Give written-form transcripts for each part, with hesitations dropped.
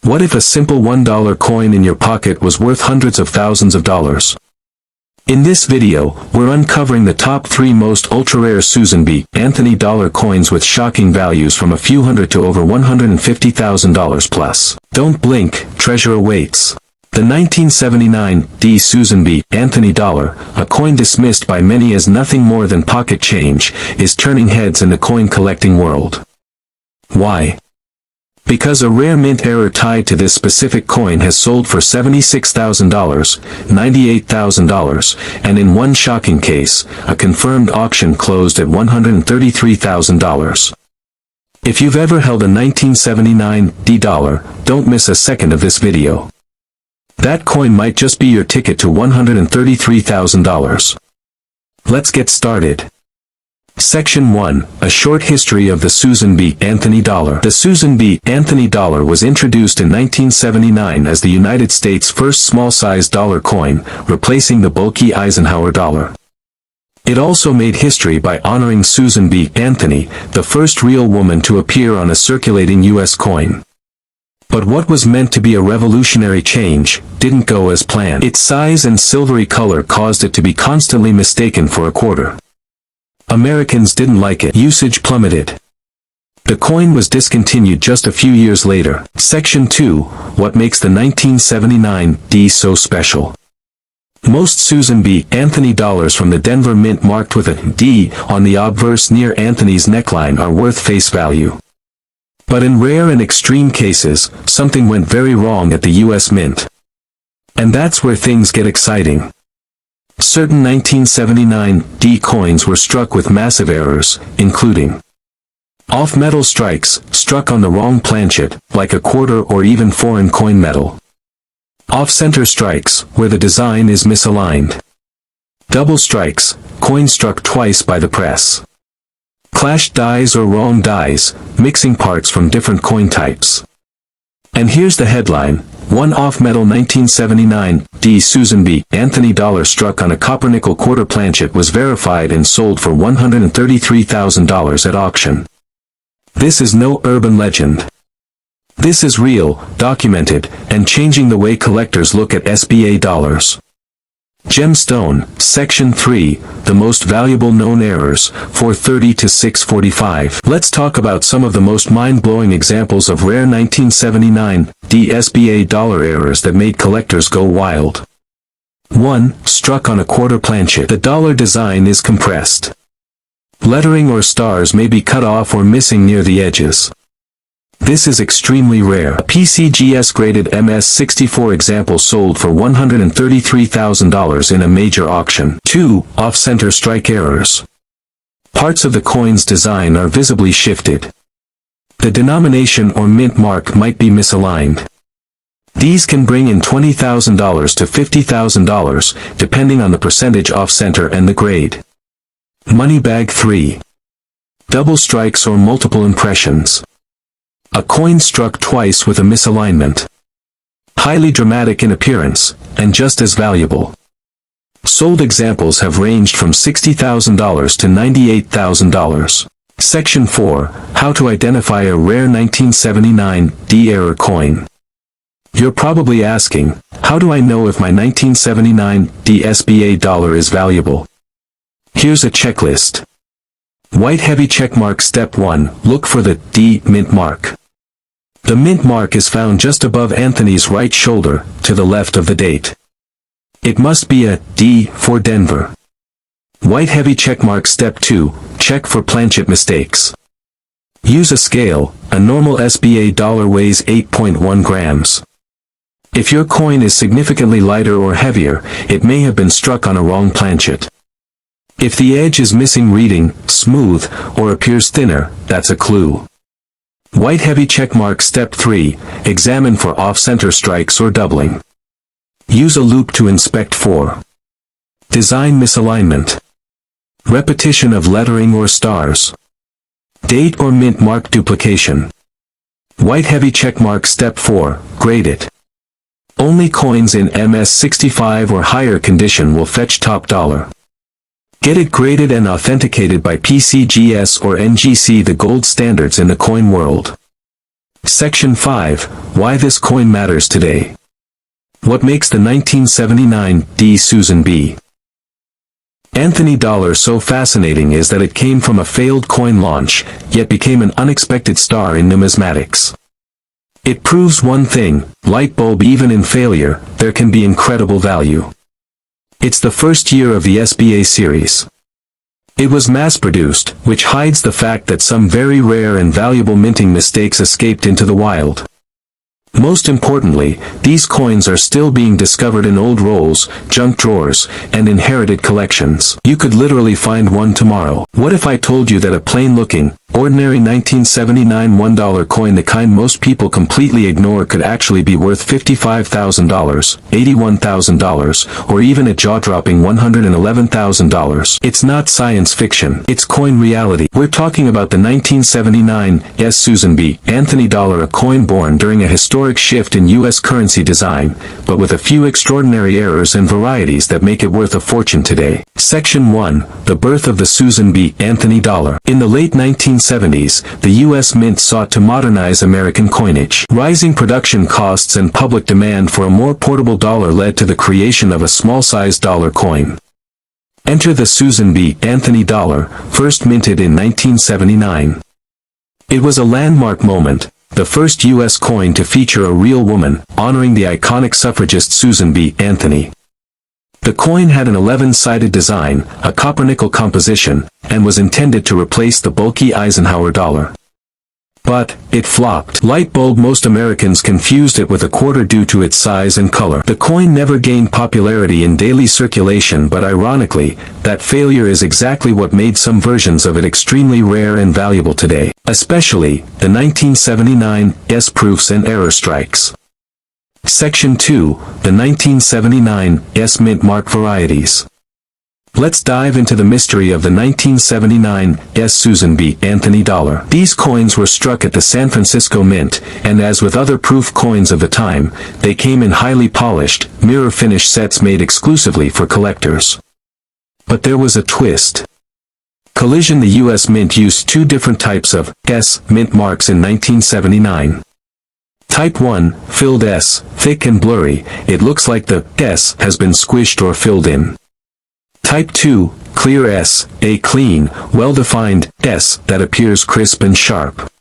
What if a simple $1 coin in your pocket was worth hundreds of thousands of dollars? In this video, we're uncovering the top 3 most ultra-rare Susan B. Anthony dollar coins with shocking values from a few hundred to over $150,000 plus. Don't blink, treasure awaits. The 1979 D. Susan B. Anthony dollar, a coin dismissed by many as nothing more than pocket change, is turning heads in the coin collecting world. Why? Because a rare mint error tied to this specific coin has sold for $76,000, $98,000, and in one shocking case, a confirmed auction closed at $133,000. If you've ever held a 1979 D dollar, don't miss a second of this video. That coin might just be your ticket to $133,000. Let's get started. Section 1, A Short History of the Susan B. Anthony Dollar. The Susan B. Anthony Dollar was introduced in 1979 as the United States' first small-sized dollar coin, replacing the bulky Eisenhower dollar. It also made history by honoring Susan B. Anthony, the first real woman to appear on a circulating U.S. coin. But what was meant to be a revolutionary change didn't go as planned. Its size and silvery color caused it to be constantly mistaken for a quarter. Americans didn't like it. Usage plummeted. The coin was discontinued just a few years later. Section 2, What makes the 1979 D so special? Most Susan B. Anthony dollars from the Denver Mint marked with a D on the obverse near Anthony's neckline are worth face value. But in rare and extreme cases, something went very wrong at the U.S. Mint. And that's where things get exciting. Certain 1979 D coins were struck with massive errors, including off-metal strikes, struck on the wrong planchet, like a quarter or even foreign coin metal. Off-center strikes, where the design is misaligned. Double strikes, coin struck twice by the press. Clashed dies or wrong dies, mixing parts from different coin types. And here's the headline. One off-metal 1979 D. Susan B. Anthony dollar struck on a copper-nickel quarter planchet was verified and sold for $133,000 at auction. This is no urban legend. This is real, documented, and changing the way collectors look at SBA dollars. Gemstone, Section 3, The Most Valuable Known Errors, 430 to 645. Let's talk about some of the most mind-blowing examples of rare 1979 D SBA dollar errors that made collectors go wild. 1. Struck on a quarter planchet. The dollar design is compressed. Lettering or stars may be cut off or missing near the edges. This is extremely rare. A PCGS-graded MS-64 example sold for $133,000 in a major auction. 2. Off-center strike errors. Parts of the coin's design are visibly shifted. The denomination or mint mark might be misaligned. These can bring in $20,000 to $50,000, depending on the percentage off-center and the grade. Money bag 3. Double strikes or multiple impressions. A coin struck twice with a misalignment. Highly dramatic in appearance, and just as valuable. Sold examples have ranged from $60,000 to $98,000. Section 4, How to Identify a Rare 1979 D Error Coin. You're probably asking, how do I know if my 1979 D SBA dollar is valuable? Here's a checklist. White heavy checkmark. Step 1, Look for the D mint mark. The mint mark is found just above Anthony's right shoulder, to the left of the date. It must be a D for Denver. White heavy checkmark. Step 2, Check for planchet mistakes. Use a scale. A normal SBA dollar weighs 8.1 grams. If your coin is significantly lighter or heavier, it may have been struck on a wrong planchet. If the edge is missing reading, smooth, or appears thinner, that's a clue. White heavy checkmark. Step 3, Examine for off-center strikes or doubling. Use a loupe to inspect for design misalignment, repetition of lettering or stars, date or mint mark duplication. White heavy checkmark. Step 4, Grade it. Only coins in MS-65 or higher condition will fetch top dollar. Get it graded and authenticated by PCGS or NGC, the gold standards in the coin world. Section 5. Why this coin matters today. What makes the 1979 D. Susan B. Anthony dollar so fascinating is that it came from a failed coin launch, yet became an unexpected star in numismatics. It proves one thing: light bulb, even in failure, there can be incredible value. It's the first year of the SBA series. It was mass-produced, which hides the fact that some very rare and valuable minting mistakes escaped into the wild. Most importantly, these coins are still being discovered in old rolls, junk drawers, and inherited collections. You could literally find one tomorrow. What if I told you that a plain-looking, ordinary 1979 $1 coin, the kind most people completely ignore, could actually be worth $55,000, $81,000, or even a jaw-dropping $111,000? It's not science fiction. It's coin reality. We're talking about the 1979 S. Susan B. Anthony dollar, a coin born during a historic shift in U.S. currency design, but with a few extraordinary errors and varieties that make it worth a fortune today. Section 1. The birth of the Susan B. Anthony dollar. In the late 1970s, the U.S. Mint sought to modernize American coinage. Rising production costs and public demand for a more portable dollar led to the creation of a small-sized dollar coin. Enter the Susan B. Anthony dollar, first minted in 1979. It was a landmark moment, the first U.S. coin to feature a real woman, honoring the iconic suffragist Susan B. Anthony. The coin had an 11-sided design, a copper-nickel composition, and was intended to replace the bulky Eisenhower dollar. But it flopped. Light bulb, most Americans confused it with a quarter due to its size and color. The coin never gained popularity in daily circulation, but ironically, that failure is exactly what made some versions of it extremely rare and valuable today, especially the 1979 S proofs and error strikes. Section 2. The 1979 S mint mark varieties. Let's dive into the mystery of the 1979 S. Susan B. Anthony dollar. These coins were struck at the San Francisco Mint, and as with other proof coins of the time, they came in highly polished, mirror-finish sets made exclusively for collectors. But there was a twist. Collision. The U.S. Mint used two different types of S mint marks in 1979. Type 1, filled S, thick and blurry, it looks like the S has been squished or filled in. Type 2, clear S, a clean, well-defined S that appears crisp and sharp.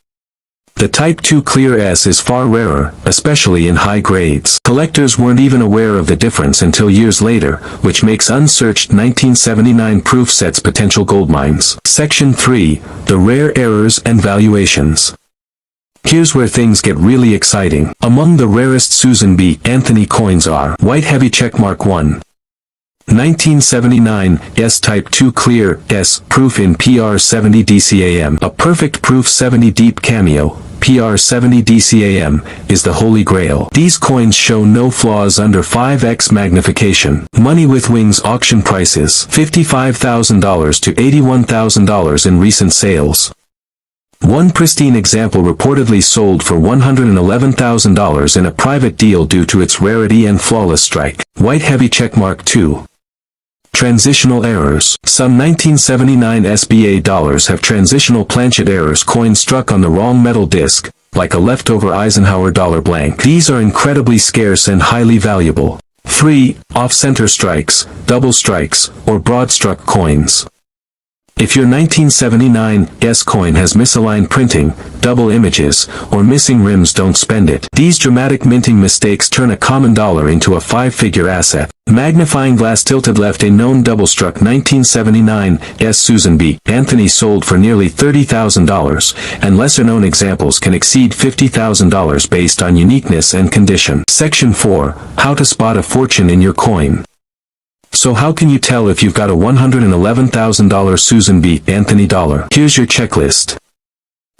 The Type 2 clear S is far rarer, especially in high grades. Collectors weren't even aware of the difference until years later, which makes unsearched 1979 proof sets potential goldmines. Section 3, the rare errors and valuations. Here's where things get really exciting. Among the rarest Susan B. Anthony coins are white heavy checkmark 1. 1979 S Type 2 clear S proof in PR70 DCAM. A perfect proof 70 deep cameo, PR70 DCAM, is the holy grail. These coins show no flaws under 5x magnification. Money with Wings auction prices $55,000 to $81,000 in recent sales. One pristine example reportedly sold for $111,000 in a private deal due to its rarity and flawless strike. White heavy checkmark 2. Transitional errors. Some 1979 SBA dollars have transitional planchet errors, coins struck on the wrong metal disc, like a leftover Eisenhower dollar blank. These are incredibly scarce and highly valuable. 3. Off-center strikes, double strikes, or broad-struck coins. If your 1979 S coin has misaligned printing, double images, or missing rims, don't spend it. These dramatic minting mistakes turn a common dollar into a five-figure asset. Magnifying glass tilted left. A known double-struck 1979 S Susan B. Anthony sold for nearly $30,000, and lesser-known examples can exceed $50,000 based on uniqueness and condition. Section 4. How to spot a fortune in your coin. So how can you tell if you've got a $111,000 Susan B. Anthony dollar? Here's your checklist.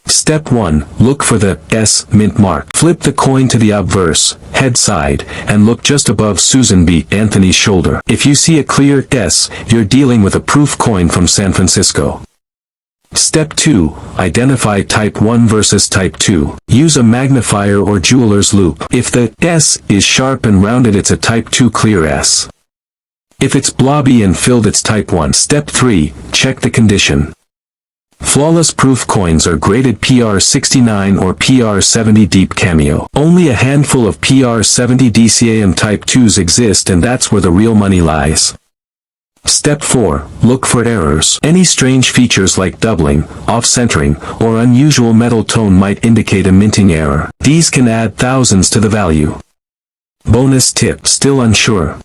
Step 1. Look for the S mint mark. Flip the coin to the obverse, head side, and look just above Susan B. Anthony's shoulder. If you see a clear S, you're dealing with a proof coin from San Francisco. Step 2. Identify Type 1 versus Type 2. Use a magnifier or jeweler's loupe. If the S is sharp and rounded, it's a Type 2 clear S. If it's blobby and filled, it's Type 1. Step 3. Check the condition. Flawless proof coins are graded PR69 or PR70 deep cameo. Only a handful of PR70 DCAM Type 2s exist, and that's where the real money lies. Step 4. Look for errors. Any strange features like doubling, off-centering, or unusual metal tone might indicate a minting error. These can add thousands to the value. Bonus tip: still unsure?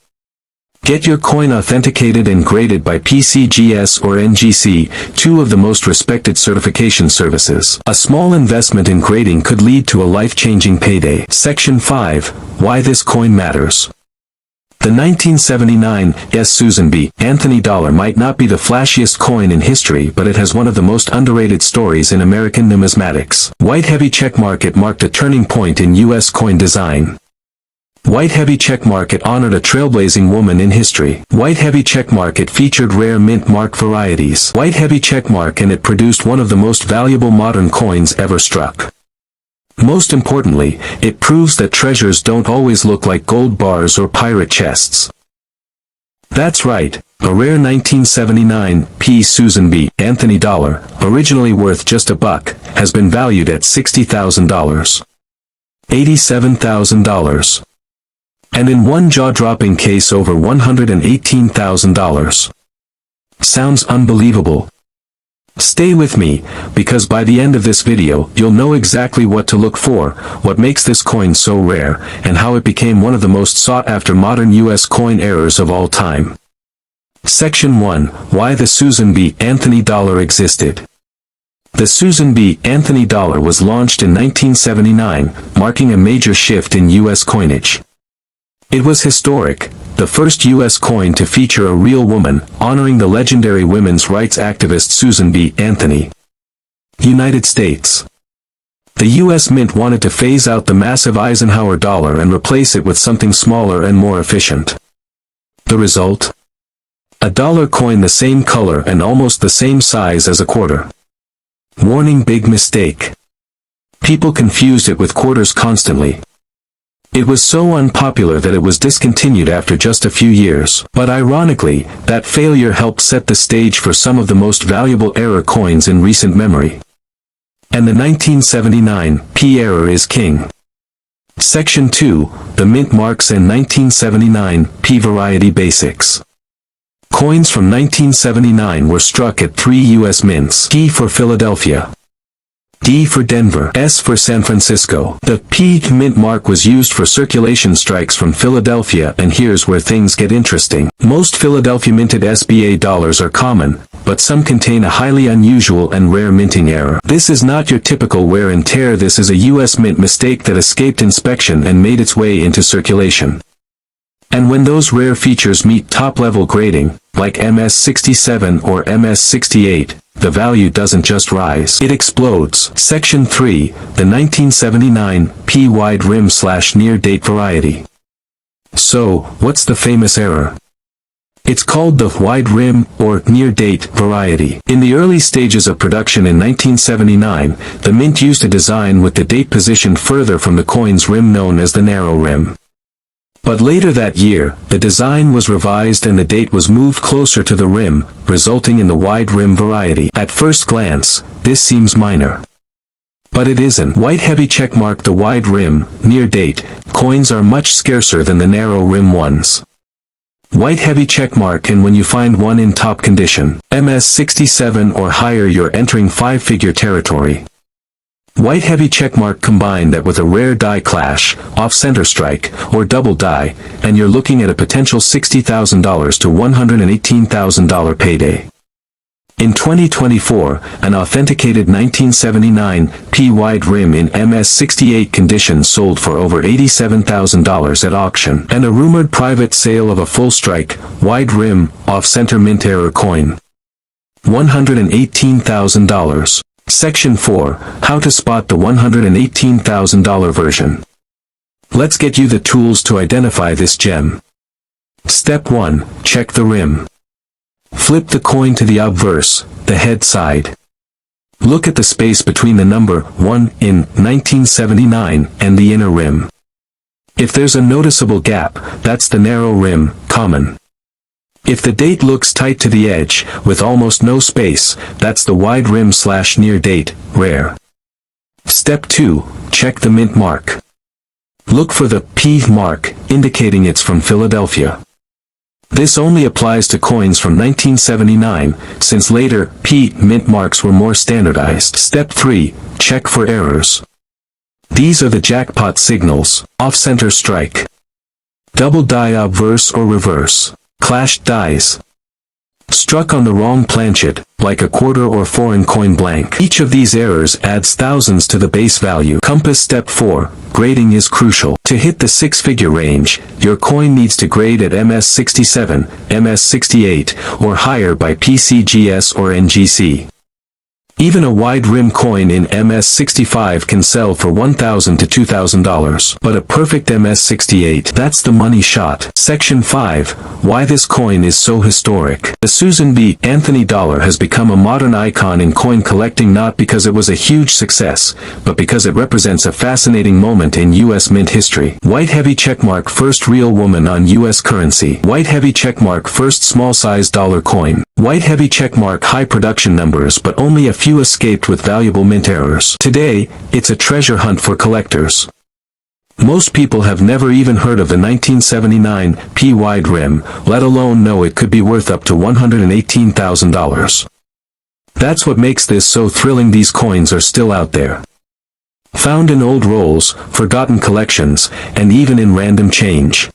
Get your coin authenticated and graded by PCGS or NGC, two of the most respected certification services. A small investment in grading could lead to a life-changing payday. Section 5. Why this coin matters. The 1979 S. Susan B. Anthony dollar might not be the flashiest coin in history, but it has one of the most underrated stories in American numismatics. White heavy checkmark. It marked a turning point in U.S. coin design. White heavy checkmark. It honored a trailblazing woman in history. White heavy checkmark. It featured rare mint mark varieties. White heavy checkmark, and it produced one of the most valuable modern coins ever struck. Most importantly, it proves that treasures don't always look like gold bars or pirate chests. That's right, a rare 1979 P. Susan B. Anthony dollar, originally worth just $1, has been valued at $60,000. $87,000. And in one jaw-dropping case over $118,000. Sounds unbelievable. Stay with me, because by the end of this video, you'll know exactly what to look for, what makes this coin so rare, and how it became one of the most sought-after modern U.S. coin errors of all time. Section 1. Why the Susan B. Anthony dollar existed. The Susan B. Anthony dollar was launched in 1979, marking a major shift in U.S. coinage. It was historic, the first U.S. coin to feature a real woman, honoring the legendary women's rights activist Susan B. Anthony. United States. The U.S. Mint wanted to phase out the massive Eisenhower dollar and replace it with something smaller and more efficient. The result? A dollar coin the same color and almost the same size as a quarter. Warning: big mistake. People confused it with quarters constantly. It was so unpopular that it was discontinued after just a few years. But ironically, that failure helped set the stage for some of the most valuable error coins in recent memory. And the 1979 P error is king. Section 2. The mint marks and 1979 P variety basics. Coins from 1979 were struck at 3 U.S. mints: P for Philadelphia, D for Denver, S for San Francisco. The P mint mark was used for circulation strikes from Philadelphia, and here's where things get interesting. Most Philadelphia minted SBA dollars are common, but some contain a highly unusual and rare minting error. This is not your typical wear and tear. This is a U.S. mint mistake that escaped inspection and made its way into circulation. And when those rare features meet top-level grading, like MS-67 or MS-68, the value doesn't just rise, it explodes. Section 3. The 1979 P wide rim / near date variety. So, what's the famous error? It's called the wide rim, or near date, variety. In the early stages of production in 1979, the mint used a design with the date positioned further from the coin's rim, known as the narrow rim. But later that year, the design was revised and the date was moved closer to the rim, resulting in the wide rim variety. At first glance, this seems minor. But it isn't. White heavy checkmark. The wide rim, near date, coins are much scarcer than the narrow rim ones. White heavy checkmark, and when you find one in top condition, MS-67 or higher, you're entering 5-figure territory. White heavy checkmark, combine that with a rare die clash, off-center strike, or double die, and you're looking at a potential $60,000 to $118,000 payday. In 2024, an authenticated 1979 P wide rim in MS-68 condition sold for over $87,000 at auction, and a rumored private sale of a full strike, wide rim, off-center mint error coin. $118,000. Section 4. How to spot the $118,000 version. Let's get you the tools to identify this gem. Step 1. Check the rim. Flip the coin to the obverse, the head side. Look at the space between the number 1 in 1979 and the inner rim. If there's a noticeable gap, that's the narrow rim, common. If the date looks tight to the edge, with almost no space, that's the wide rim / near date, rare. Step 2. Check the mint mark. Look for the P mark, indicating it's from Philadelphia. This only applies to coins from 1979, since later, P mint marks were more standardized. Step 3. Check for errors. These are the jackpot signals: off-center strike, double die obverse or reverse, clashed dies, struck on the wrong planchet, like a quarter or foreign coin blank. Each of these errors adds thousands to the base value. Compass. Step 4. Grading is crucial. To hit the six-figure range, your coin needs to grade at MS67, MS68, or higher by PCGS or NGC. Even a wide rim coin in MS65 can sell for $1,000 to $2,000. But a perfect MS68, that's the money shot. Section 5. Why this coin is so historic. The Susan B. Anthony dollar has become a modern icon in coin collecting, not because it was a huge success, but because it represents a fascinating moment in U.S. mint history. White heavy checkmark, first real woman on U.S. currency. White heavy checkmark, first small-size dollar coin. White heavy checkmark, high production numbers, but only a few escaped with valuable mint errors. Today, it's a treasure hunt for collectors. Most people have never even heard of the 1979 P wide rim, let alone know it could be worth up to $118,000. That's what makes this so thrilling. These coins are still out there, found in old rolls, forgotten collections, and even in random change.